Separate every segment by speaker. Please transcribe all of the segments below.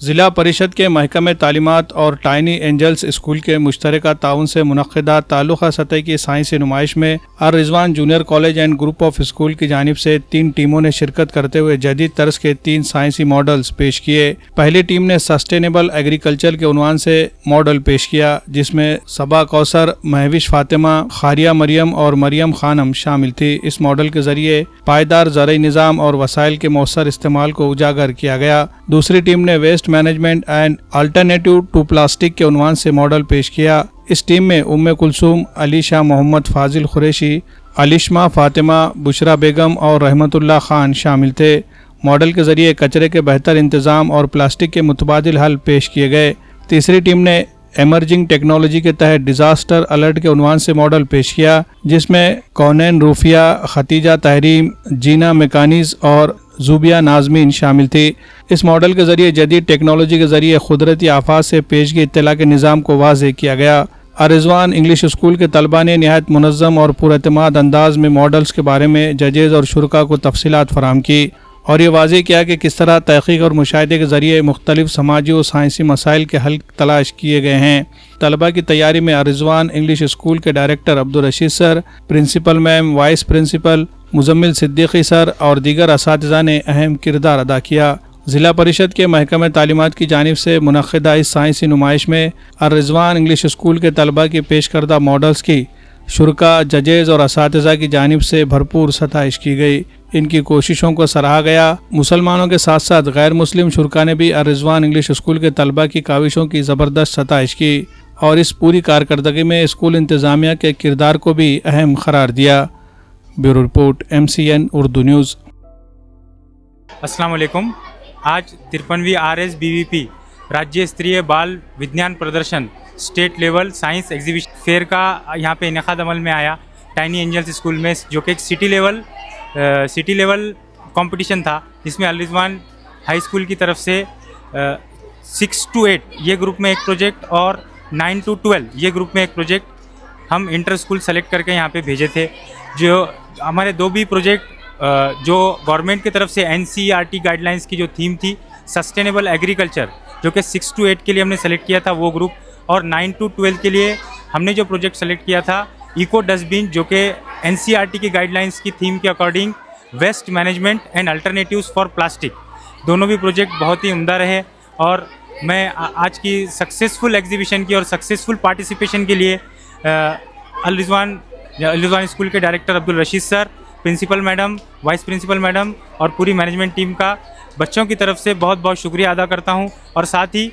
Speaker 1: ज़िला परिषद के महकमे तालीमात और टाइनी एंजल्स स्कूल के मुश्तरका ताउन से मुनक़्क़िदा ताल्लुक़ा सतह की साइंसी नुमाइश में Ar Rizwan junior college and group of school की जानिब से 3 टीमों ने शिरकत करते हुए जदीद तर्ज के 3 साइंसी मॉडल्स पेश किए। पहली टीम ने सस्टेनेबल एग्रीकल्चर के उन्वान से मॉडल पेश किया, जिसमें सबा कौसर, महविश फातिमा, खारिया मरियम और मरियम खानम शामिल थी। इस मॉडल के जरिए पायदार ज़रई निज़ाम और वसाइल के मौसर इस्तेमाल को उजागर किया गया। दूसरी टीम ने waste management and alternative to plastic के उन्वान से मॉडल पेश किया। इस टीम में उम्मे कुलसूम, अलीशा मोहम्मद फाजिल कुरैशी, अलिश्मा फातिमा, बुशरा बेगम और रहमतुल्लाह खान शामिल थे। मॉडल के जरिए कचरे के बेहतर इंतज़ाम और प्लास्टिक के मुतबादिल हल पेश किए गए। तीसरी टीम ने एमर्जिंग टेक्नोलॉजी के तहत डिज़ास्टर अलर्ट के उन्वान से मॉडल पेश किया, जिसमें कौनैन रूफिया, खतीजा तहरीम, जीना मेकानीज और ज़ुबिया नाज़मीन शामिल थी। इस मॉडल के ज़रिए जदीद टेक्नोलॉजी के ज़रिए क़ुदरती आफात से पेशगी इत्तला के निज़ाम को वाज़ेह किया गया। अर-रिज़वान इंग्लिश स्कूल के तलबा ने निहायत मुनज़्ज़म और पुरएतमाद अंदाज में मॉडल्स के बारे में जजेज़ और शुरका को तफसीलात फराहम की और ये वाज़ेह किया कि किस तरह तहक़ीक़ और मुशाहिदे के ज़रिए मुख्तलिफ़ समाजी और साइंसी मसाइल के हल तलाश किए गए हैं। तलबा की तैयारी में अर-रिज़वान इंग्लिश स्कूल के director Abdul Rashid sir, principal ma'am, vice principal Muzammil Siddiqui sir और दीगर असातिज़ा ने अहम किरदार अदा किया। ज़िला परिषद के महकमे तालीमात की जानिब से मुनक़्क़िदा इस साइंसी नुमाइश में अर-रिज़वान इंग्लिश स्कूल के तलबा की पेश करदा मॉडल्स की शुरका, जजेज़ और असातिज़ा की जानिब से भरपूर सताइश की गई। इनकी कोशिशों को सराहा गया। मुसलमानों के साथ साथ गैर मुस्लिम शुरका ने भी अर-रिज़वान इंग्लिश स्कूल के तलबा की काविशों की ज़बरदस्त सताइश की और इस पूरी कारकर्दगी में स्कूल इंतज़ामिया के किरदार को भी अहम करार दिया। Bureau report, MCN Urdu news.
Speaker 2: अस्सलाम वालेकुम। आज 53वीं RSBVP राज्य स्तरीय बाल विज्ञान प्रदर्शन state level science exhibition fair का यहाँ पे इनेकाद अमल में आया टाइनी एंजल्स स्कूल में, जो कि एक सिटी लेवल कंपटीशन था, जिसमें अल-रिज़वान हाई स्कूल की तरफ से 6 to 8 ये ग्रुप में एक प्रोजेक्ट और 9 to 12 ये ग्रुप में एक प्रोजेक्ट हम इंटर स्कूल सेलेक्ट करके यहाँ पे भेजे थे। जो हमारे 2 भी प्रोजेक्ट जो गवर्नमेंट की तरफ से NCERT गाइडलाइंस की जो थीम थी सस्टेनेबल एग्रीकल्चर, जो कि 6 to 8 के लिए हमने सेलेक्ट किया था वो ग्रुप, और 9 to 12 के लिए हमने जो प्रोजेक्ट सेलेक्ट किया था इको डस्टबिन, जो कि NCERT की गाइडलाइंस की थीम के according waste management and alternatives for plastic. दोनों भी प्रोजेक्ट बहुत ही उम्दा रहे और मैं आज की सक्सेसफुल एग्जीबिशन की और सक्सेसफुल पार्टिसिपेशन के लिए अल-रिज़वान स्कूल के director Abdul Rashid sir, principal madam, vice principal madam और पूरी मैनेजमेंट टीम का बच्चों की तरफ से बहुत बहुत शुक्रिया अदा करता हूं। और साथ ही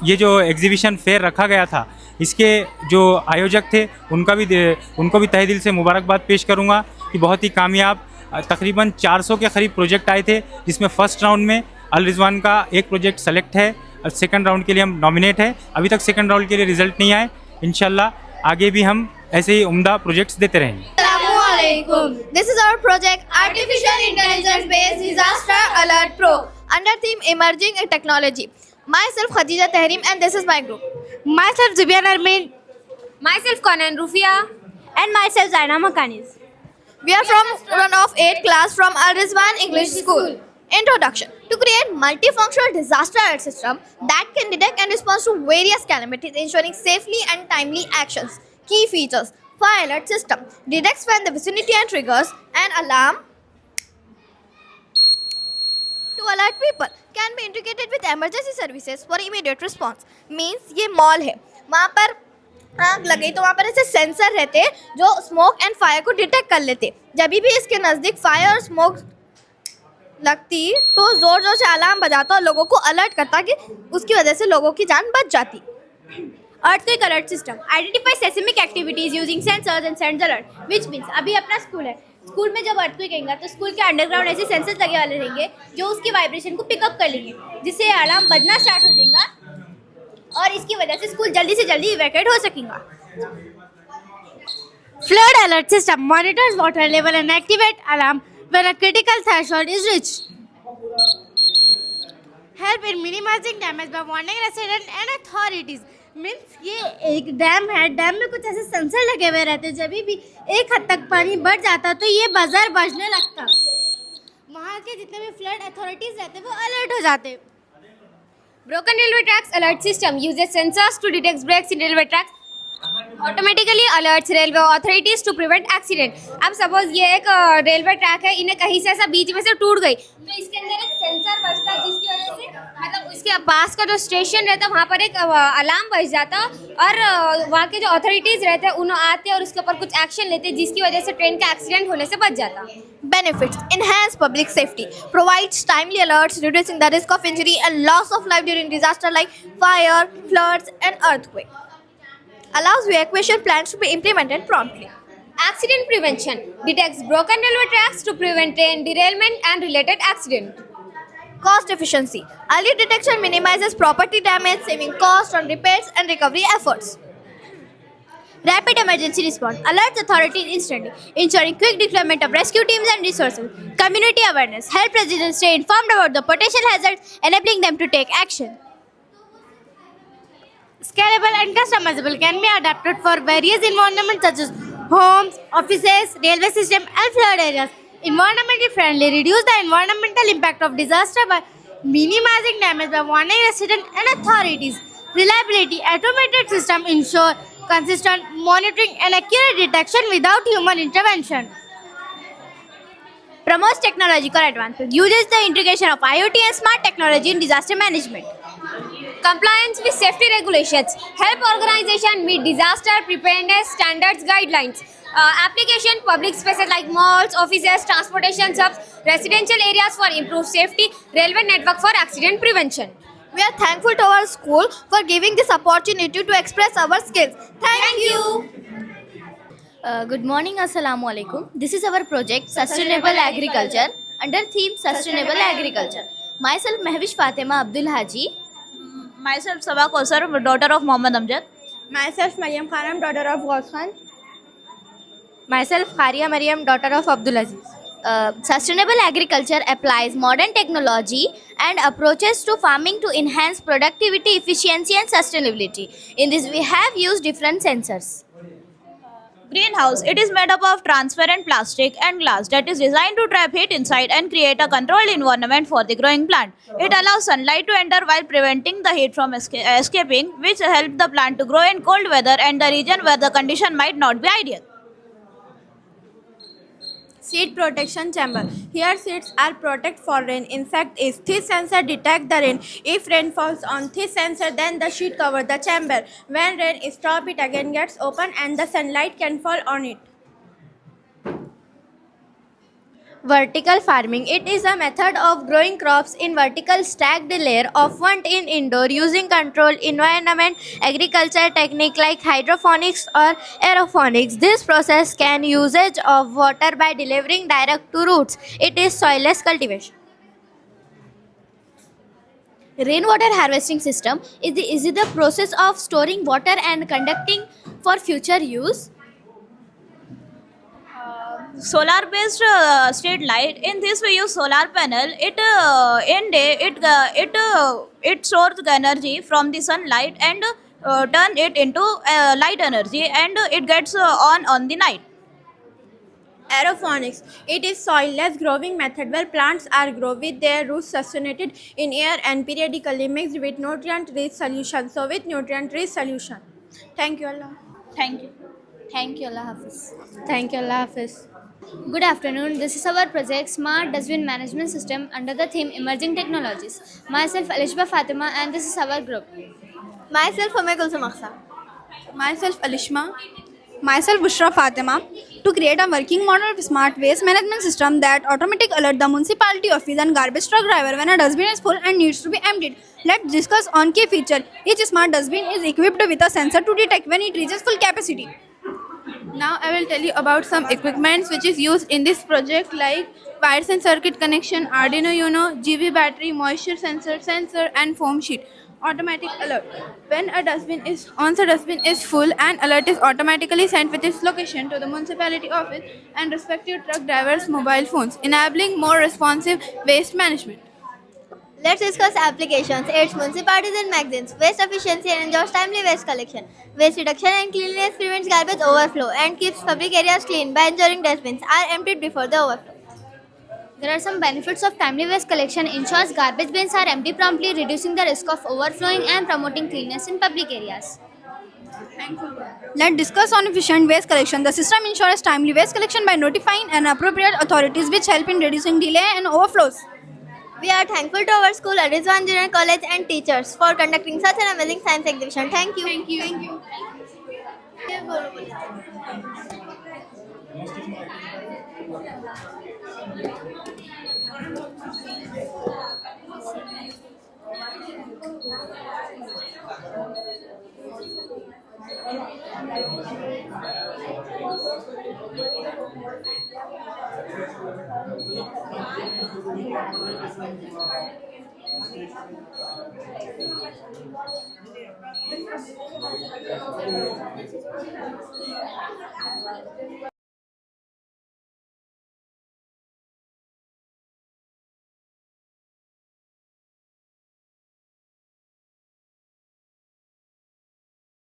Speaker 2: ये जो एग्जीबिशन फेयर रखा गया था, इसके जो आयोजक थे उनको भी तहे दिल से मुबारकबाद पेश करूंगा कि बहुत ही कामयाब तकरीबन 400 के करीब प्रोजेक्ट आए थे, जिसमें फ़र्स्ट राउंड में अल-रिज़वान का एक प्रोजेक्ट सेलेक्ट है और सेकंड राउंड के लिए हम नॉमिनेट है। अभी तक सेकंड राउंड के लिए रिजल्ट नहीं आए, इंशाल्लाह आगे भी हम ऐसे ही उम्दा प्रोजेक्ट्स देते रहेंगे।
Speaker 3: This is our project Artificial Intelligence Based Disaster Alert Pro under theme Emerging Technology. Myself Khadija Tahrim and this is my group.
Speaker 4: Myself Zubia Narmin.
Speaker 5: Myself Conan Rufia.
Speaker 4: And myself Zaina Makanis.
Speaker 3: We are from run of 8th class from Ar-Rizwan English School. Introduction. To create multifunctional disaster alert system that can detect and respond to various calamities, ensuring safely and timely actions. Key features. Fire alert system detects when the vicinity and triggers an alarm to alert people. Can be integrated with emergency services for immediate response. Means ये mall है, वहाँ पर आग लगी तो वहाँ पर ऐसे सेंसर रहते हैं जो स्मोक एंड फायर को डिटेक्ट कर लेते। जब भी इसके नज़दीक फायर और स्मोक लगती तो ज़ोर ज़ोर से अलार्म बजाता और लोगों को अलर्ट करता कि उसकी वजह से लोगों की जान बच जाती।
Speaker 4: Earthquake alert system identifies seismic activities using sensors and sends alert, which means अभी अपना स्कूल है, स्कूल में जब earthquake आएगा तो स्कूल के अंडरग्राउंड ऐसे सेंसर्स लगे वाले रहेंगे जो उसकी वाइब्रेशन को पिकअप कर लेंगे, जिससे अलार्म बजना स्टार्ट हो जाएगा और इसकी वजह से स्कूल जल्दी से जल्दी इवैक्यूएट हो सकेगा। Flood alert system monitors water level and activate alarm when a critical threshold is reached. Help in minimizing damage by warning residents and authorities. Means ये एक डैम है, डैम में कुछ ऐसे सेंसर लगे हुए रहते, जब भी एक हद तक पानी बढ़ जाता तो ये बजर बजने लगता, वहाँ वहाँ के जितने भी फ्लड अथॉरिटीज रहते हैं वो अलर्ट हो जाते हैं.
Speaker 5: Broken railway tracks alert system uses sensors to detect breaks in railway tracks. Automatically alerts railway authorities to prevent accident. अब सपोज ये एक रेलवे ट्रैक है, इन्हें कहीं से ऐसा बीच में से टूट गई तो इसके अंदर एक सेंसर बजता है जिसकी वजह से मतलब उसके पास का जो स्टेशन रहता है वहाँ पर एक अलार्म बज जाता और वहाँ के जो अथॉरिटीज रहते हैं उन्हें आते हैं और उसके ऊपर कुछ एक्शन लेते हैं जिसकी वजह से ट्रेन का एक्सीडेंट होने से बच जाता.
Speaker 3: Benefits: enhance public safety, provides timely alerts, reducing the risk of injury and loss of life during disaster like fire, floods, and earthquake. Allows evacuation plans to be implemented promptly.
Speaker 5: Accident prevention detects broken railway tracks to prevent train derailment and related accident.
Speaker 3: Cost efficiency: early detection minimizes property damage, saving cost on repairs and recovery efforts.
Speaker 4: Rapid emergency response alerts authorities instantly, ensuring quick deployment of rescue teams and resources. Community awareness helps residents stay informed about the potential hazards, enabling them to take action. Scalable and customizable can be adapted for various environments such as homes, offices, railway system, and flood areas. Environmentally friendly reduce the environmental impact of disaster by minimizing damage by warning residents and authorities. Reliability automated system ensure consistent monitoring and accurate detection without human intervention. Promotes technological advancement, uses the integration of IoT and smart technology in disaster management.
Speaker 5: Compliance with safety regulations help organization meet disaster preparedness standards guidelines. Application public spaces like malls, offices, transportation hubs, residential areas for improved safety, railway network for accident prevention.
Speaker 3: We are thankful to our school for giving this opportunity to express our skills. Thank you.
Speaker 4: Good morning, Assalamu alaikum. This is our project Sustainable Agriculture under theme Sustainable Agriculture. Myself Mehwish Fatima Abdul Haji.
Speaker 6: Myself Sabah Kausar, daughter of Mohammad Amjad.
Speaker 7: Myself Maryam Khanam, daughter of Ghaus Khan.
Speaker 4: Myself Kharia Maryam, daughter of Abdul Aziz. Sustainable agriculture applies modern technology and approaches to farming to enhance productivity, efficiency, and sustainability. In this, we have used different sensors.
Speaker 6: Greenhouse. It is made up of transparent plastic and glass that is designed to trap heat inside and create a controlled environment for the growing plant. It allows sunlight to enter while preventing the heat from escaping, which helps the plant to grow in cold weather and the region where the condition might not be ideal.
Speaker 7: Seed protection chamber. Here seeds are protected for rain. In fact, if this sensor detects the rain, if rain falls on this sensor, then the sheet covers the chamber. When rain stops, it again gets open and the sunlight can fall on it.
Speaker 4: Vertical farming. It is a method of growing crops in vertical stacked layer, often in indoor using controlled environment agriculture technique like hydroponics or aeroponics. This process can usage of water by delivering direct to roots. It is soilless cultivation. Rainwater harvesting system is the process of storing water and conducting for future use.
Speaker 6: Solar based street light. In this we use solar panel. It stores the energy from the sunlight and turn it into light energy, and it gets on the night.
Speaker 7: Aeroponics. It is soilless growing method where plants are grown with their roots sustained in air and periodically mixed with nutrient-rich solution. So with nutrient-rich solution. Thank you, Allah.
Speaker 6: Thank you.
Speaker 4: Thank you, Allah Hafiz.
Speaker 7: Thank you, Allah Hafiz.
Speaker 4: Good afternoon. This is our project Smart Dustbin Management System under the theme Emerging Technologies. Myself Alishba Fatima and this is our group.
Speaker 3: Myself Ume Kulsum Akhsa.
Speaker 7: Myself Alishma. Myself Bushra Fatima. To create a working model of smart waste management system that automatically alert the municipality office and garbage truck driver when a dustbin is full and needs to be emptied. Let's discuss on key feature. Each smart dustbin is equipped with a sensor to detect when it reaches full capacity. Now I will tell you about some equipments which is used in this project like wires and circuit connection, Arduino Uno, GB battery, moisture sensor and foam sheet. Automatic alert. When a dustbin is full, an alert is automatically sent with its location to the municipality office and respective truck drivers' mobile phones, enabling more responsive waste management.
Speaker 3: Let's discuss applications. Aids municipalities and magazines. Waste efficiency and ensures timely waste collection. Waste reduction and cleanliness prevents garbage overflow and keeps public areas clean by ensuring dustbins are emptied before the overflow.
Speaker 4: There are some benefits of timely waste collection. Ensures garbage bins are empty promptly, reducing the risk of overflowing and promoting cleanliness in public areas.
Speaker 7: Let's discuss on efficient waste collection. The system ensures timely waste collection by notifying and appropriate authorities, which help in reducing delay and overflows.
Speaker 3: We are thankful to our school, Rizwan Junior College, and teachers for conducting such an amazing science exhibition. Thank you. Thank you. Thank you.